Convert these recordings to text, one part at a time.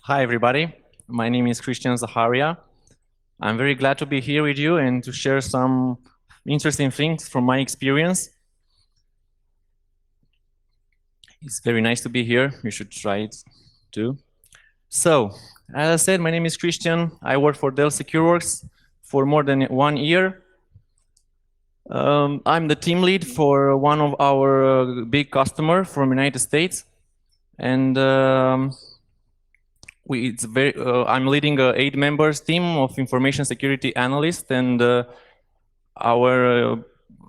Hi, everybody. My name is Christian Zaharia. I'm very glad to be here with you and to share some interesting things from my experience. It's very nice to be here. You should try it too. So, as I said, my name is Christian. I work for Dell SecureWorks for more than 1 year. I'm the team lead for one of our big customer from United States. And I'm leading a 8 members team of information security analysts, and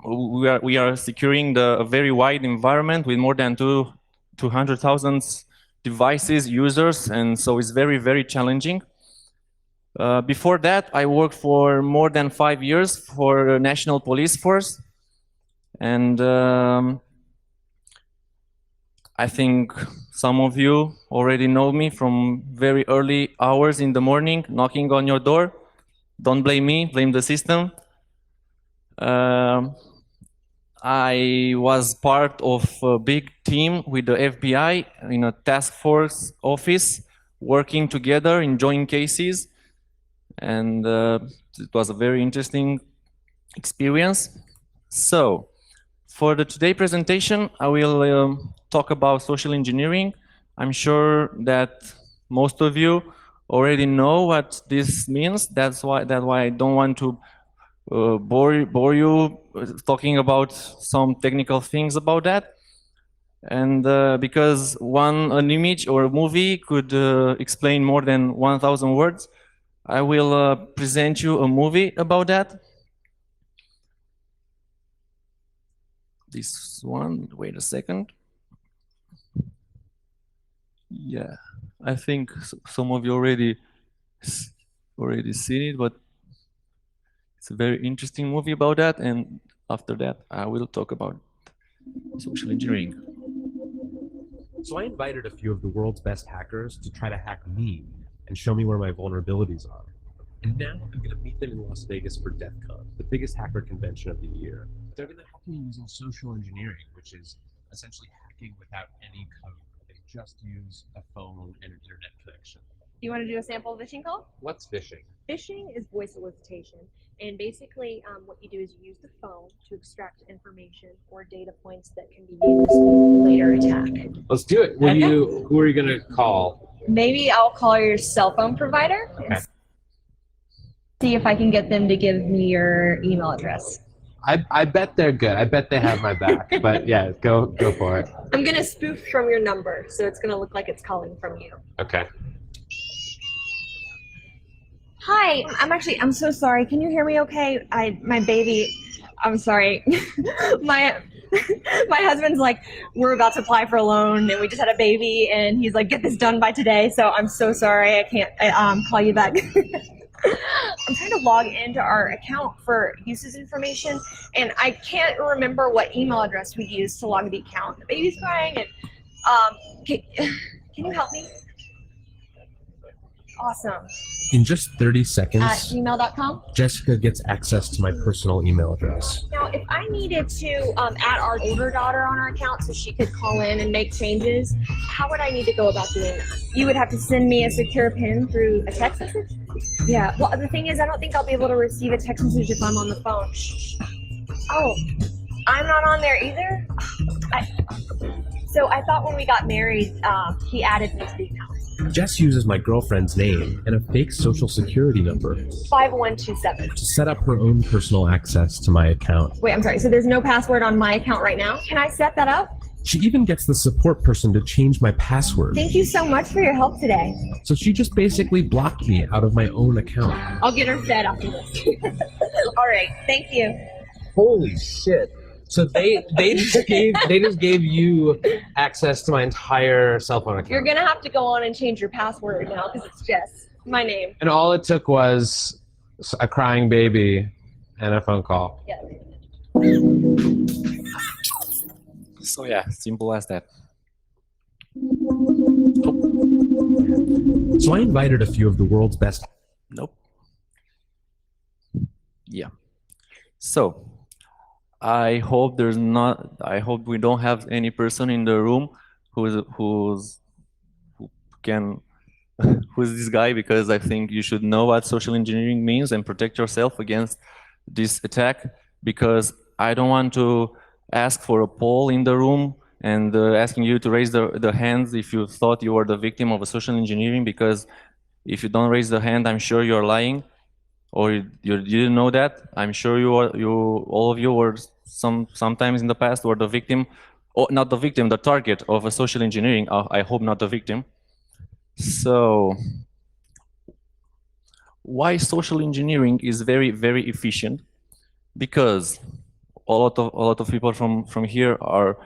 we are securing a very wide environment with more than 200,000 devices, users, and so it's very, very challenging. Before that, I worked for more than 5 years for the National Police Force, and I think some of you already know me from very early hours in the morning, knocking on your door. Don't blame me, blame the system. I was part of a big team with the FBI in a task force office, working together in joint cases. And it was a very interesting experience. So, for the today presentation, I will talk about social engineering. I'm sure that most of you already know what this means. That's why I don't want to bore you talking about some technical things about that. And because an image or a movie could explain more than 1,000 words, I will present you a movie about that. This one, wait a second. Yeah, I think some of you already seen it, but it's a very interesting movie about that. And after that, I will talk about social engineering. So I invited a few of the world's best hackers to try to hack me and show me where my vulnerabilities are. And now I'm going to meet them in Las Vegas for DefCamp, the biggest hacker convention of the year. They're going to hack me using social engineering, which is essentially hacking without any code. They just use a phone and an internet connection. You want to do a sample phishing call? What's phishing? Phishing is voice solicitation. And basically, what you do is you use the phone to extract information or data points that can be used in later attack. Let's do it. Who are you going to call? Maybe I'll call your cell phone provider and see if I can get them to give me your email address. I bet they're good. I bet they have my back. But yeah, go for it. I'm going to spoof from your number, so it's going to look like it's calling from you. Okay. Hi, I'm so sorry. Can you hear me okay? My baby, I'm sorry. my husband's like, we're about to apply for a loan and we just had a baby and he's like, get this done by today. So I'm so sorry. I can't call you back. I'm trying to log into our account for usage information and I can't remember what email address we used to log the account. The baby's crying and can you help me? Awesome. In just 30 seconds, at gmail.com, Jessica gets access to my personal email address. Now, if I needed to add our older daughter on our account so she could call in and make changes, how would I need to go about doing that? You would have to send me a secure PIN through a text message? Yeah, well, the thing is, I don't think I'll be able to receive a text message if I'm on the phone. Oh, I'm not on there either? So I thought when we got married, he added me to the account. Jess uses my girlfriend's name and a fake social security number 5127 to set up her own personal access to my account. Wait, I'm sorry. So there's no password on my account right now? Can I set that up? She even gets the support person to change my password. Thank you so much for your help today. So she just basically blocked me out of my own account. I'll get her fed after this. All right. Thank you. Holy shit. So they just gave you access to my entire cell phone account. You're gonna have to go on and change your password now because it's Jess, my name. And all it took was a crying baby and a phone call. Yeah. So yeah, simple as that. So I invited a few of the world's best. Nope. Yeah. So I hope we don't have any person in the room who can who's this guy, because I think you should know what social engineering means and protect yourself against this attack, because I don't want to ask for a poll in the room and asking you to raise the hands if you thought you were the victim of a social engineering, because if you don't raise the hand, I'm sure you're lying, or you didn't know that. I'm sure all of you were sometimes in the past were the victim, or not the victim, the target of a social engineering. I hope not the victim. So why social engineering is very, very efficient? Because a lot of people from here are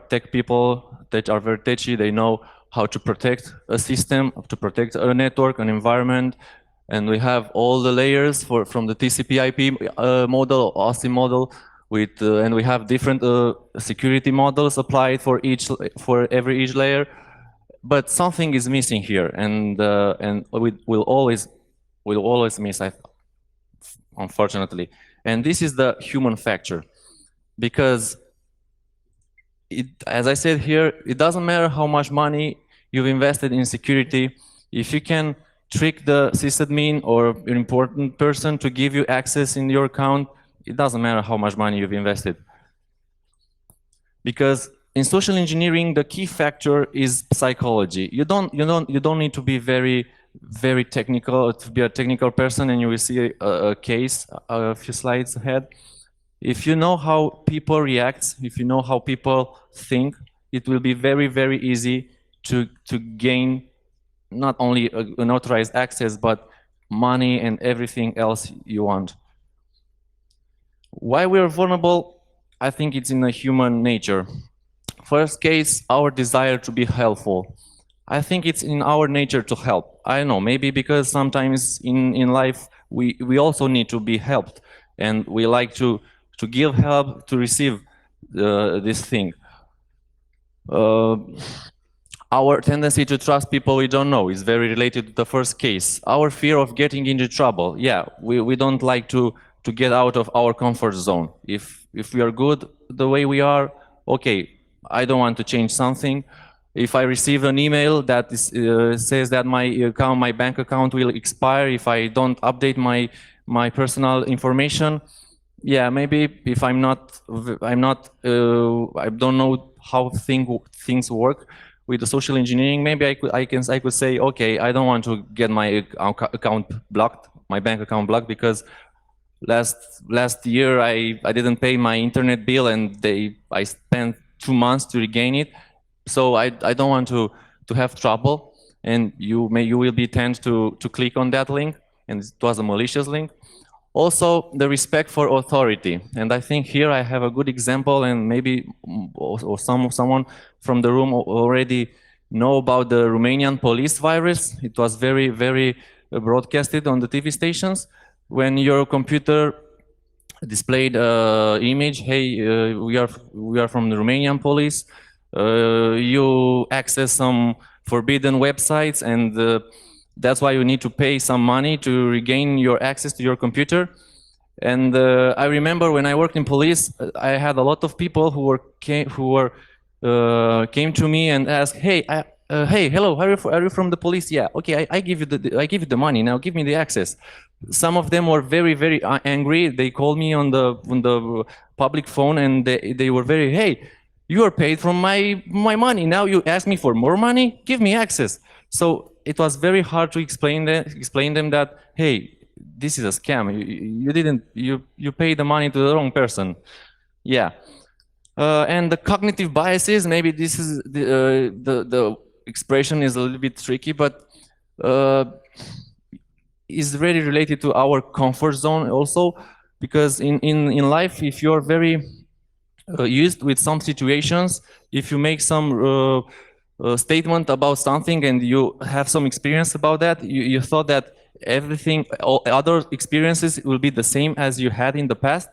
tech people that are very techy. They know how to protect a system, to protect a network, an environment, and we have all the layers from the TCP/IP model, OSI model, and we have different security models applied for each layer. But something is missing here, and we'll always miss, unfortunately. And this is the human factor, because as I said here, it doesn't matter how much money you've invested in security. If you can trick the sysadmin or an important person to give you access in your account, it doesn't matter how much money you've invested. Because in social engineering, the key factor is psychology. You don't need to be very technical to be a technical person, and you will see a case a few slides ahead. If you know how people react, if you know how people think, it will be very easy to gain not only an authorized access, but money and everything else you want. Why we're vulnerable? I think it's in the human nature. First case, our desire to be helpful. I think it's in our nature to help. I know, maybe because sometimes in life we also need to be helped, and we like to give help, to receive this thing. Our tendency to trust people we don't know is very related to the first case. Our fear of getting into trouble. Yeah, we don't like to get out of our comfort zone. If we are good the way we are, okay, I don't want to change something. If I receive an email that says that my bank account will expire if I don't update my personal information, yeah, maybe if I don't know how things work with the social engineering, maybe I could say, okay, I don't want to get my account blocked, my bank account blocked, because last year I didn't pay my internet bill, and I spent 2 months to regain it. So I don't want to have trouble, and you will be tempted to click on that link, and it was a malicious link. Also, the respect for authority, and I think here I have a good example, and maybe or someone from the room already know about the Romanian police virus. It was very broadcasted on the TV stations. When your computer displayed image, hey, we are from the Romanian police. You access some forbidden websites, and that's why you need to pay some money to regain your access to your computer. And I remember when I worked in police, I had a lot of people who came to me and asked, "Hey, hey, hello, are you from the police? Yeah, okay, I give you the money. Now give me the access." Some of them were very angry. They called me on the public phone, and they were very, "Hey, you are paid from my money. Now you ask me for more money? Give me access." So it was very hard to explain them that, hey, this is a scam. You paid the money to the wrong person. Yeah. And the cognitive biases, maybe this is the expression is a little bit tricky, but is very related to our comfort zone also, because in life, if you're very used with some situations, if you make some statement about something and you have some experience about that, you thought that all other experiences will be the same as you had in the past.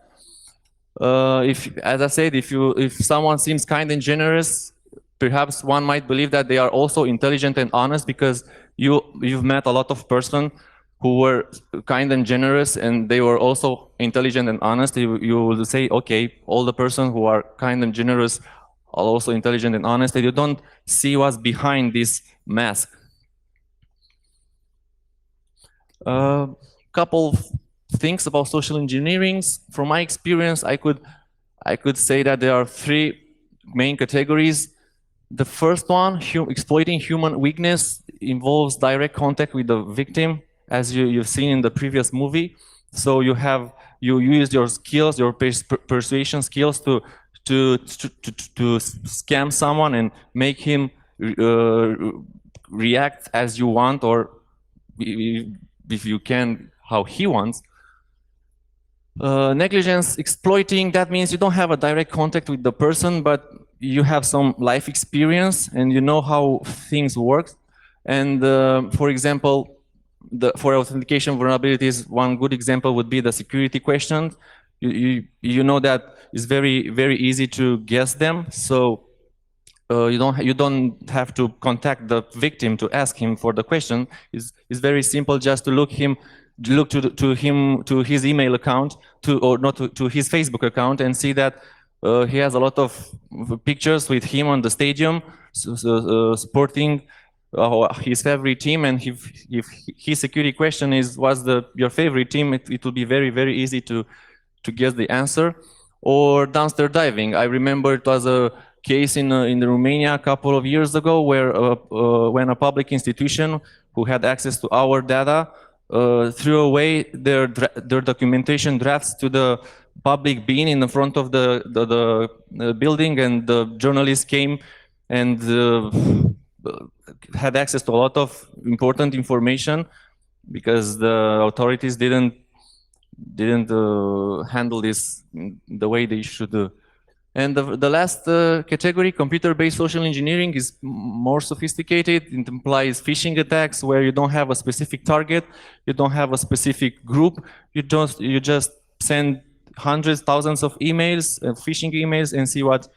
As I said, if someone seems kind and generous, perhaps one might believe that they are also intelligent and honest, because you've met a lot of person who were kind and generous, and they were also intelligent and honest. You will say, okay, all the person who are kind and generous are also intelligent and honest, and you don't see what's behind this mask. Couple of things about social engineering. From my experience, I could say that there are three main categories. The first one, exploiting human weakness, involves direct contact with the victim, as you've seen in the previous movie. So you use your skills, your persuasion skills to scam someone and make him react as you want, or if you can, how he wants. Negligence exploiting, that means you don't have a direct contact with the person, but you have some life experience and you know how things work. And for example, for authentication vulnerabilities, one good example would be the security question. You know that it's very easy to guess them. So you don't have to contact the victim to ask him for the question. It's very simple, just to look to his email account, or not to his Facebook account, and see that he has a lot of pictures with him on the stadium, supporting his favorite team. And if his security question was your favorite team, it will be very easy to guess the answer. Or dumpster diving. I remember it was a case in Romania a couple of years ago where when a public institution who had access to our data threw away their documentation drafts to the public bin in the front of the building, and the journalists came and had access to a lot of important information because the authorities didn't handle this the way they should do. And the last category, computer-based social engineering, is more sophisticated. It implies phishing attacks where you don't have a specific target, you don't have a specific group, you just send hundreds, thousands of emails, phishing emails, and see what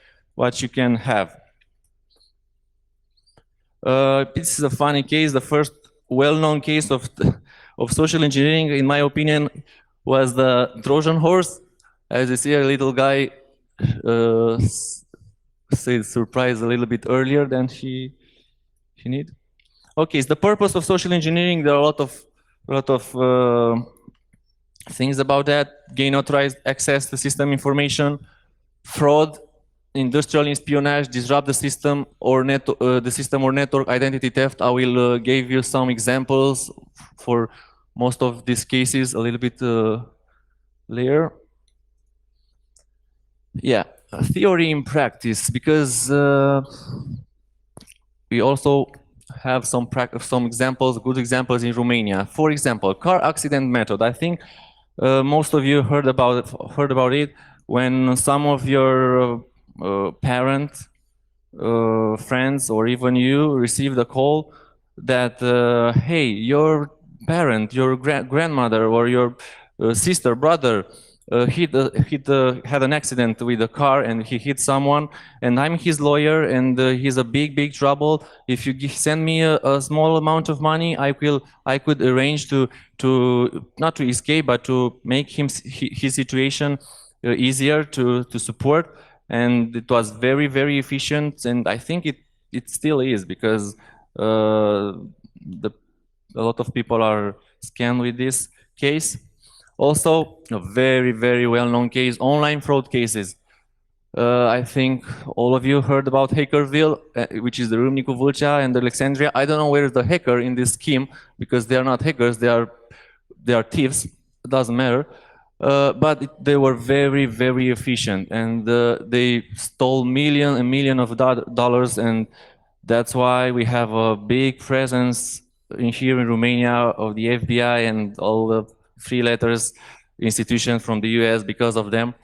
you can have. This is a funny case. The first well-known case of social engineering, in my opinion, was the Trojan horse. As you see, a little guy said surprise a little bit earlier than he need. Okay, so the purpose of social engineering, there are a lot of things about that. Gain authorized access to system information, fraud, industrial espionage, disrupt the system or network identity theft. I will give you some examples for most of these cases a little bit later. Yeah, theory in practice, because we also have some examples, good examples in Romania. For example, car accident method. I think most of you heard about it when some of your parents, friends, or even you received a call that hey, your parent, your grandmother, or your sister, brother had an accident with a car and he hit someone, and I'm his lawyer, and he's a big trouble. If you send me a small amount of money, I could arrange to not to escape, but to make his situation easier to support. And it was very efficient, and I think it still is, because a lot of people are scammed with this case. Also, a very well-known case, online fraud cases. I think all of you heard about Hackerville, which is the Râmnicu Vâlcea and Alexandria. I don't know where is the hacker in this scheme, because they are not hackers, they are thieves. It doesn't matter. But they were very efficient, and they stole millions of dollars, and that's why we have a big presence here in Romania of the FBI and all the three letters institutions from the US because of them.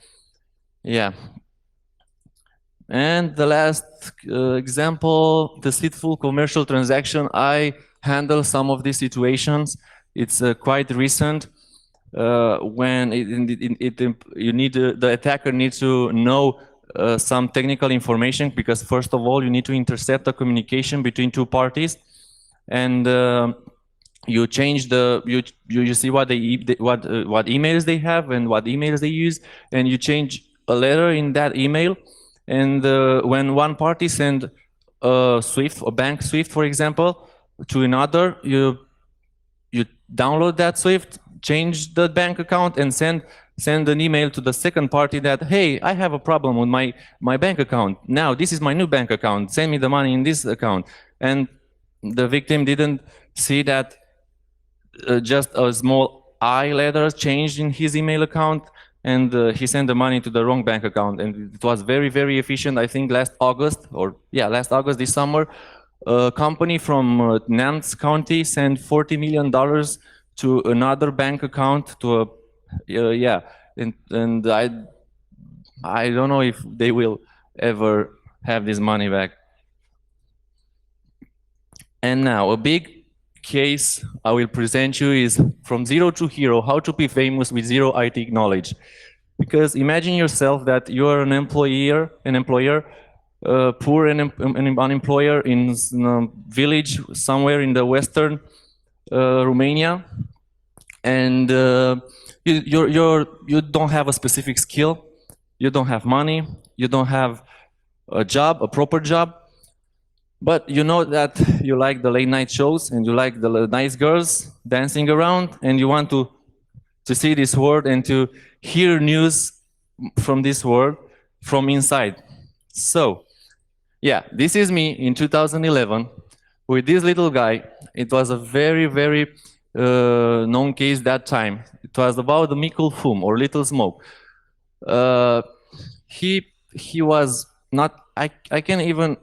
Yeah. And the last example, deceitful commercial transaction. I handle some of these situations. It's quite recent. When the attacker needs to know some technical information, because first of all you need to intercept the communication between two parties, and you change you see what emails they have and what emails they use, and you change a letter in that email, and when one party send a bank SWIFT, for example, to another, you download that Swift, change the bank account, and send an email to the second party that, hey, I have a problem with my bank account. Now this is my new bank account. Send me the money in this account. And the victim didn't see that just a small I letter changed in his email account, and he sent the money to the wrong bank account. And it was very, very efficient. I think last August, this summer, a company from Nance County sent $40 million to another bank account to and I don't know if they will ever have this money back. And now a big case I will present you is from zero to hero, how to be famous with zero IT knowledge. Because imagine yourself that you are an employer, poor and an employer in a village somewhere in the western Romania, and you don't have a specific skill, you don't have money, you don't have a proper job, but you know that you like the late night shows and you like the nice girls dancing around, and you want to see this world and to hear news from this world from inside. So, yeah, this is me in 2011 with this little guy. It was a very, very known case that time. It was about the Mikul Fum or Little Smoke. He was not. I can even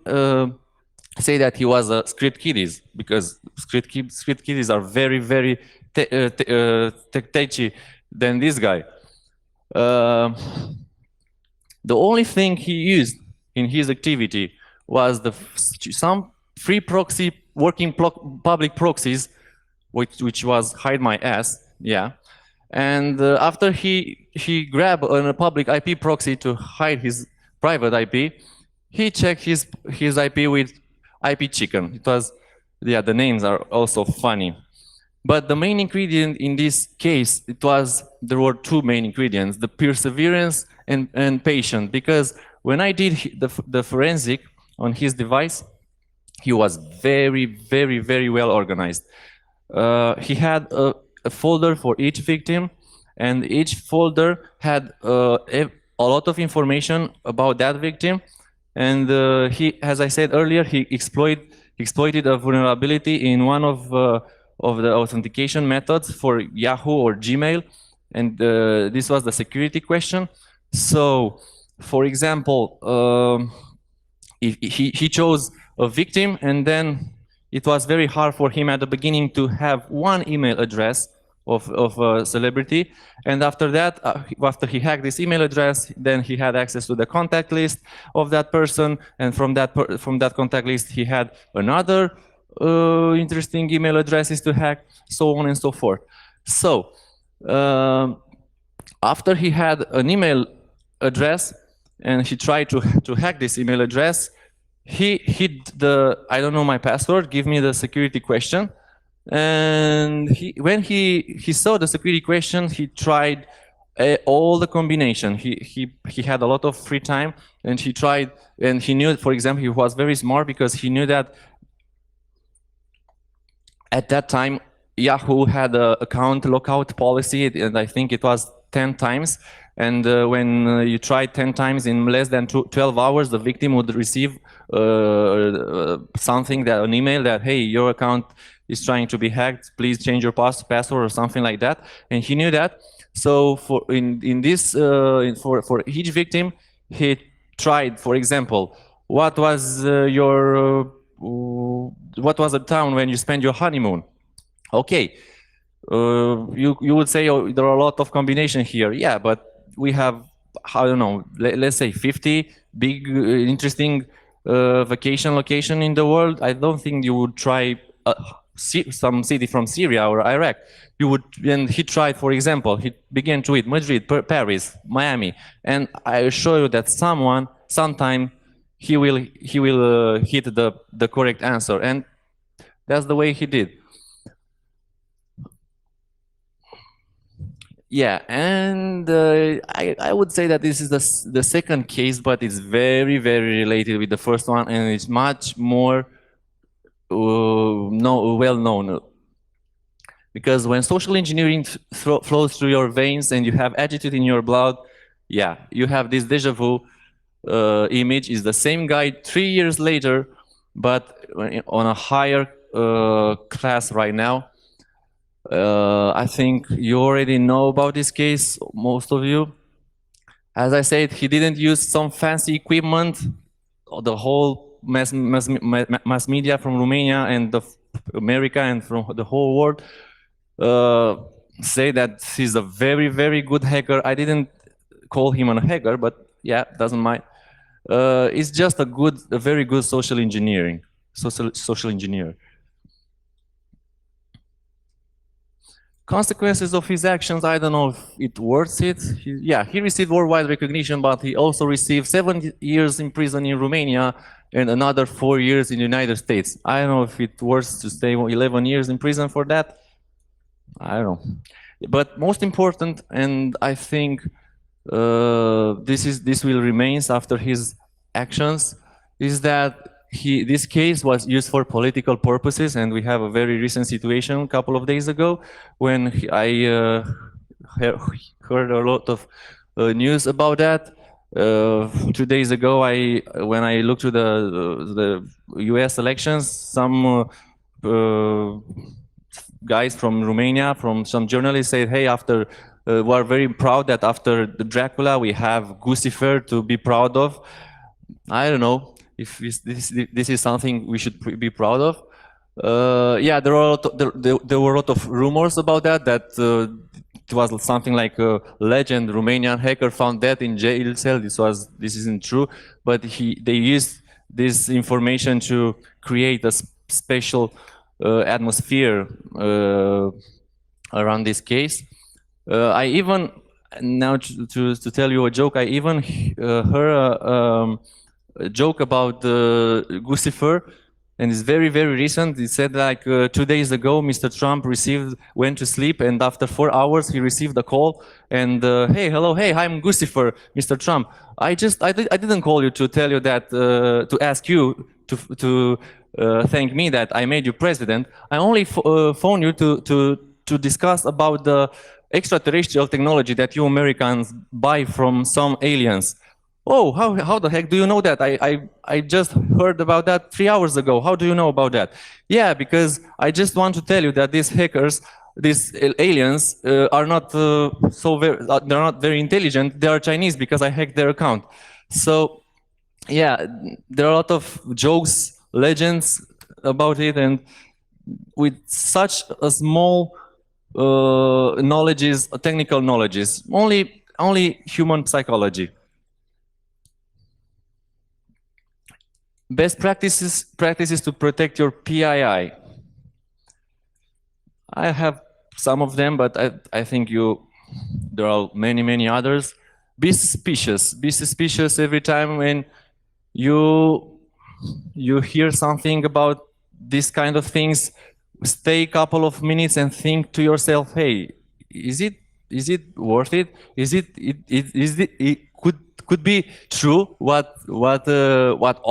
say that he was a script kiddies, because script kiddies are very, very techy than this guy. The only thing he used in his activity was some free proxy, working public proxies, which was hide my ass, yeah. And after he grabbed a public IP proxy to hide his private IP, he checked his IP with IP chicken. It was, yeah, the names are also funny. But the main ingredient in this case, there were two main ingredients: the perseverance and patience. Because when I did the forensic on his device, he was very, very, very well organized. He had a folder for each victim, and each folder had a lot of information about that victim. And he, as I said earlier, he exploited a vulnerability in one of the authentication methods for Yahoo or Gmail, and this was the security question. So, for example, if he chose a victim, and then it was very hard for him at the beginning to have one email address of a celebrity, and after that, after he hacked this email address, then he had access to the contact list of that person, and from that contact list he had another interesting email addresses to hack, so on and so forth. So after he had an email address and he tried to hack this email address, he hid the I don't know my password, give me the security question. And when he saw the security question, he tried all the combination. He had a lot of free time, and he tried, and he knew, for example, he was very smart because he knew that at that time Yahoo had an account lockout policy, and I think it was 10 times. And when you tried 10 times in less than 12 hours, the victim would receive something, an email that, hey, your account is trying to be hacked, please change your password or something like that. And he knew that. So for each victim, he tried, for example, what was the town when you spent your honeymoon? Okay, you would say, oh, there are a lot of combinations here. Yeah, but we have, I don't know, let's say 50 big interesting vacation location in the world. I don't think you would try some city from Syria or Iraq. You would, and he tried, for example, he began to hit Madrid, Paris, Miami, and I assure you that sometime he will hit the correct answer, and that's the way he did. Yeah, and I would say that this is the second case, but it's very, very related with the first one, and it's much more well known. Because when social engineering flows through your veins and you have attitude in your blood, yeah, you have this deja vu image. Is the same guy 3 years later, but on a higher class right now. I think you already know about this case, most of you. As I said, he didn't use some fancy equipment. The whole mass media from Romania and America and from the whole world say that he's a very, very good hacker. I didn't call him a hacker, but yeah, doesn't mind. It's just a very good social engineer. Consequences of his actions, I don't know if it worth it. He received worldwide recognition, but he also received 7 years in prison in Romania and another 4 years in the United States. I don't know if it worth to stay 11 years in prison for that. I don't know. But most important, and I think this will remain after his actions, is that this case was used for political purposes, and we have a very recent situation a couple of days ago when I heard a lot of news about that. 2 days ago, when I looked to the U.S. elections, some guys from Romania, from some journalists said, "Hey, we are very proud that after the Dracula, we have Guccifer to be proud of." I don't know if this is something we should be proud of. Yeah, there were a lot of rumors about that it was something like a legend. Romanian hacker found dead in jail cell. This isn't true, but they used this information to create a special atmosphere around this case. I even, now to tell you a joke, I even heard a joke about Guccifer, and it's very, very recent. It said like 2 days ago, Mr. Trump went to sleep, and after 4 hours, he received a call, and hey, hello, hey, I'm Guccifer, Mr. Trump. I didn't call you to tell you that, to ask you to thank me that I made you president. I only phoned you to discuss about the extraterrestrial technology that you Americans buy from some aliens. Oh, how the heck do you know that? I just heard about that 3 hours ago. How do you know about that? Yeah, because I just want to tell you that these hackers, these aliens, are not they're not very intelligent. They are Chinese because I hacked their account. So, yeah, there are a lot of jokes, legends about it, and with such a small knowledges, technical knowledges, only human psychology. Best practices to protect your PII. I have some of them, but I think there are many others. Be suspicious. Be suspicious every time when you hear something about these kind of things. Stay a couple of minutes and think to yourself, hey, is it worth it? It could be true what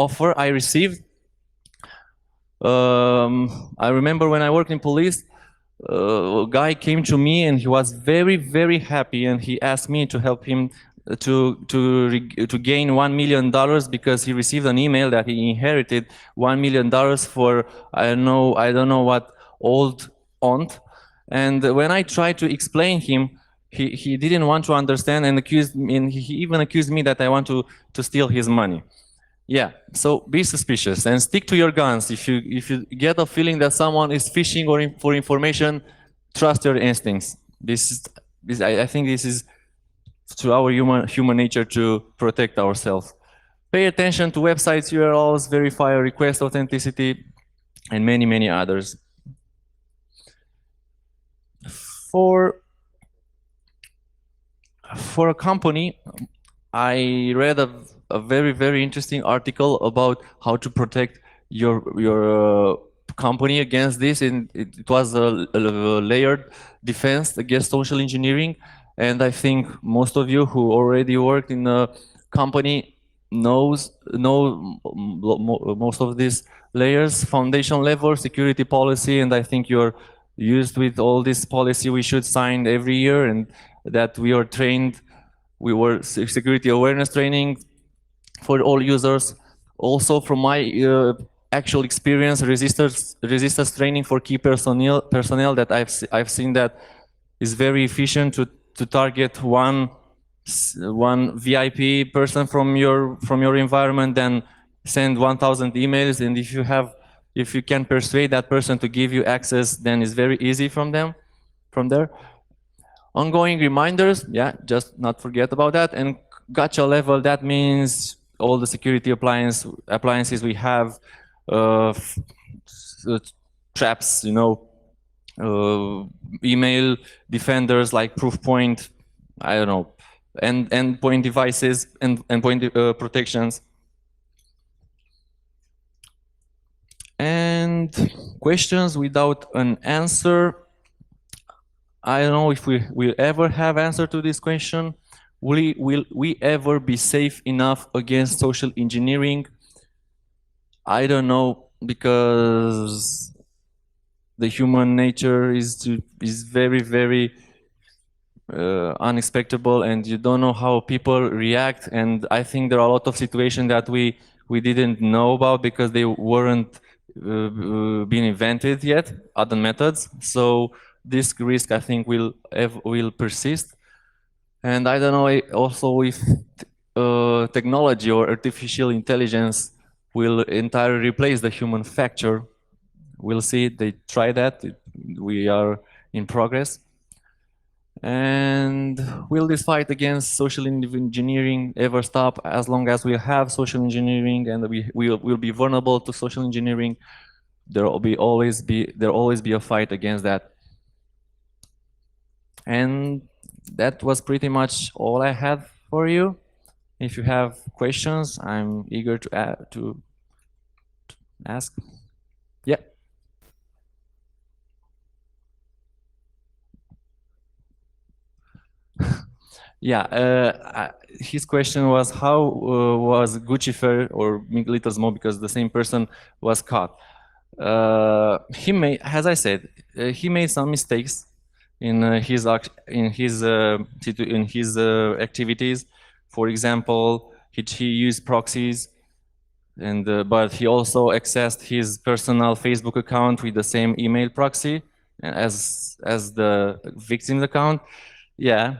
offer I received. I remember when I worked in police, a guy came to me and he was very happy, and he asked me to help him to gain $1 million because he received an email that he inherited $1 million for I don't know what old aunt. And when I tried to explain him, he didn't want to understand and he even accused me that I want to steal his money. Yeah, so be suspicious and stick to your guns. If you get a feeling that someone is fishing for information, trust your instincts. I think this is to our human nature to protect ourselves. Pay attention to websites, URLs, verify request authenticity, and many others. For a company, I read a very interesting article about how to protect your company against this, and it was a layered defense against social engineering. And I think most of you who already worked in a company know most of these layers: foundation level, security policy, and I think you're used with all this policy we should sign every year, and that we are trained. We were security awareness training for all users. Also, from my actual experience, resistance training for key personnel that I've seen that is very efficient to target one VIP person from your environment, then send 1,000 emails, and if you can persuade that person to give you access, then it's very easy from there. Ongoing reminders, yeah, just not forget about that. And gotcha level, that means all the security appliances we have, traps, email defenders like Proofpoint, I don't know, and endpoint devices and endpoint protections. And questions without an answer. I don't know if we will ever have answer to this question. Will we ever be safe enough against social engineering? I don't know, because the human nature is very, very unexpectable, and you don't know how people react. And I think there are a lot of situations that we didn't know about because they weren't been invented yet, other methods. So this risk, I think, will persist. And I don't know also if technology or artificial intelligence will entirely replace the human factor. We'll see. They try that. We are in progress. And will this fight against social engineering ever stop? As long as we have social engineering and we will be vulnerable to social engineering, there will always be a fight against that. And that was pretty much all I had for you. If you have questions, I'm eager to ask. Yeah. Yeah, his question was how was Guccifer or Miguelito Smo, because the same person was caught. He made, as I said, he made some mistakes in his activities. For example, he used proxies, and but he also accessed his personal Facebook account with the same email proxy as the victim's account. Yeah,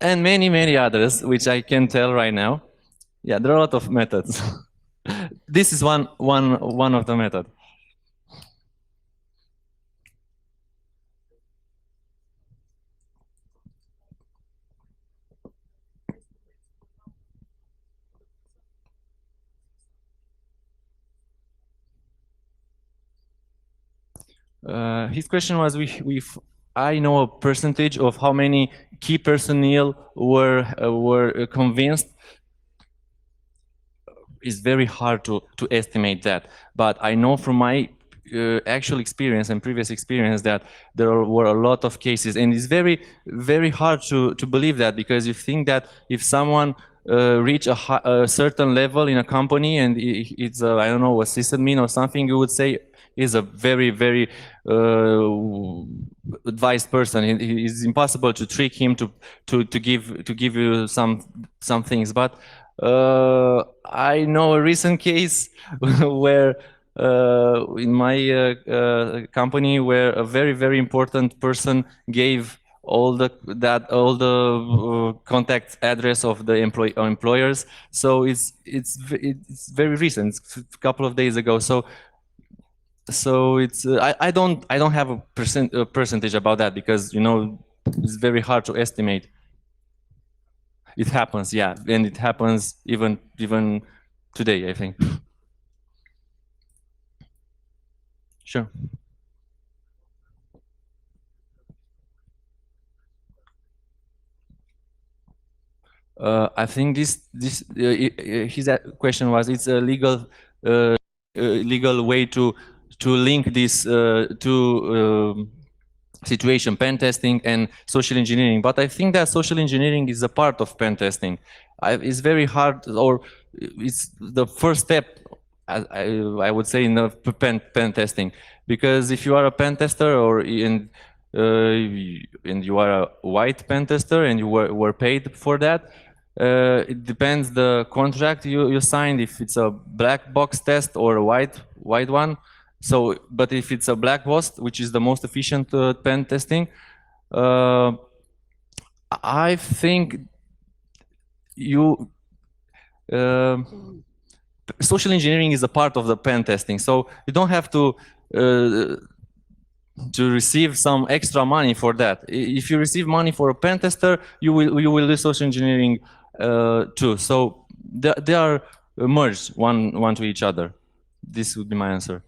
and many others, which I can tell right now. Yeah, there are a lot of methods. This is one of the methods. His question was, I know a percentage of how many key personnel were convinced. It's very hard to estimate that, but I know from my actual experience and previous experience that there were a lot of cases, and it's very hard to believe that, because you think that if someone reach a certain level in a company and it's I don't know, a sysadmin or something, you would say is a very advised person. It's impossible to trick him to give you some things. But I know a recent case where in my company, where a very important person gave all the contact address of the employers. So it's very recent. It's a couple of days ago. So it's I don't have a percentage about that, because it's very hard to estimate. It happens, yeah, and it happens even today, I think. Sure. I think his question was, it's a legal way to link this to situation, pen testing and social engineering. But I think that social engineering is a part of pen testing. It's very hard, or it's the first step I would say in the pen testing, because if you are a pen tester and you are a white pen tester and you were paid for that, it depends the contract you signed, if it's a black box test or a white one. So, but if it's a black box, which is the most efficient pen testing, I think you social engineering is a part of the pen testing, so you don't have to receive some extra money for that. If you receive money for a pen tester, you will do social engineering too. So they are merged one to each other. This would be my answer.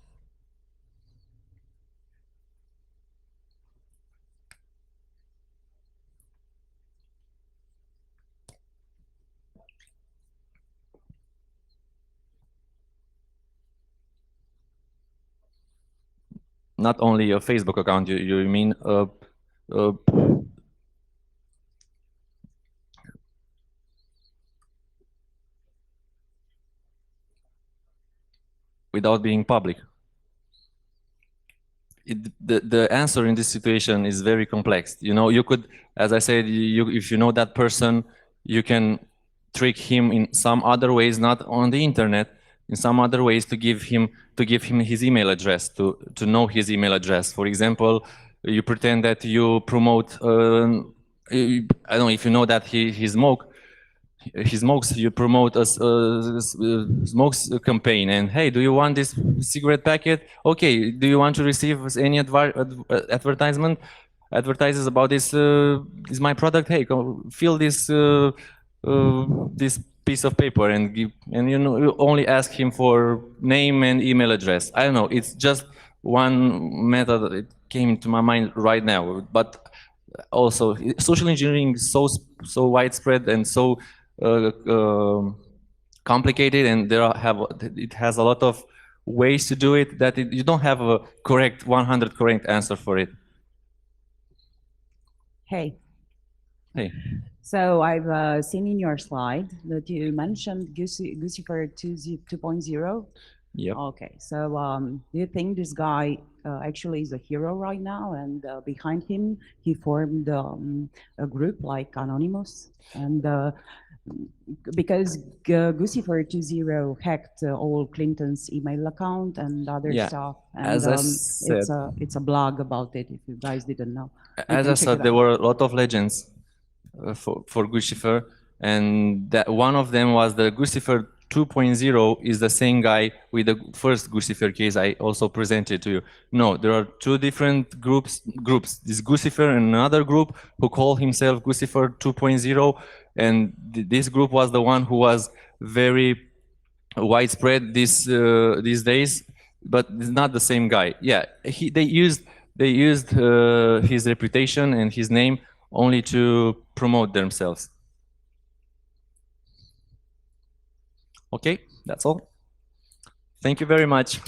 Not only a Facebook account, you mean without being public? The answer in this situation is very complex. You know, you could, as I said, if you know that person, you can trick him in some other ways, not on the internet, in some other ways to give him his email address, to know his email address. For example, you pretend that you promote. I don't know if you know that he smokes, you promote a smokes campaign, and hey, do you want this cigarette packet? Okay, do you want to receive any advertisement advertises about this is my product? Hey, fill this piece of paper and give, and you only ask him for name and email address. I don't know, it's just one method that came to my mind right now. But also social engineering is so widespread and so complicated, and it has a lot of ways to do it, that you don't have a 100 correct answer for it. Hey. Hey. So I've seen in your slide that you mentioned Guccifer 2.0. Yep. Okay. So do you think this guy actually is a hero right now? And behind him, he formed a group like Anonymous, and because Guccifer 2.0 hacked all Clinton's email account and other stuff. And as I said, it's a blog about it, if you guys didn't know. As I said, there were a lot of legends for Guccifer, and that one of them was the Guccifer 2.0 is the same guy with the first Guccifer case I also presented to you. No, there are two different groups. This Guccifer and another group who call himself Guccifer 2.0, and this group was the one who was very widespread these days, but it's not the same guy. Yeah, they used his reputation and his name only to promote themselves. Okay, that's all. Thank you very much.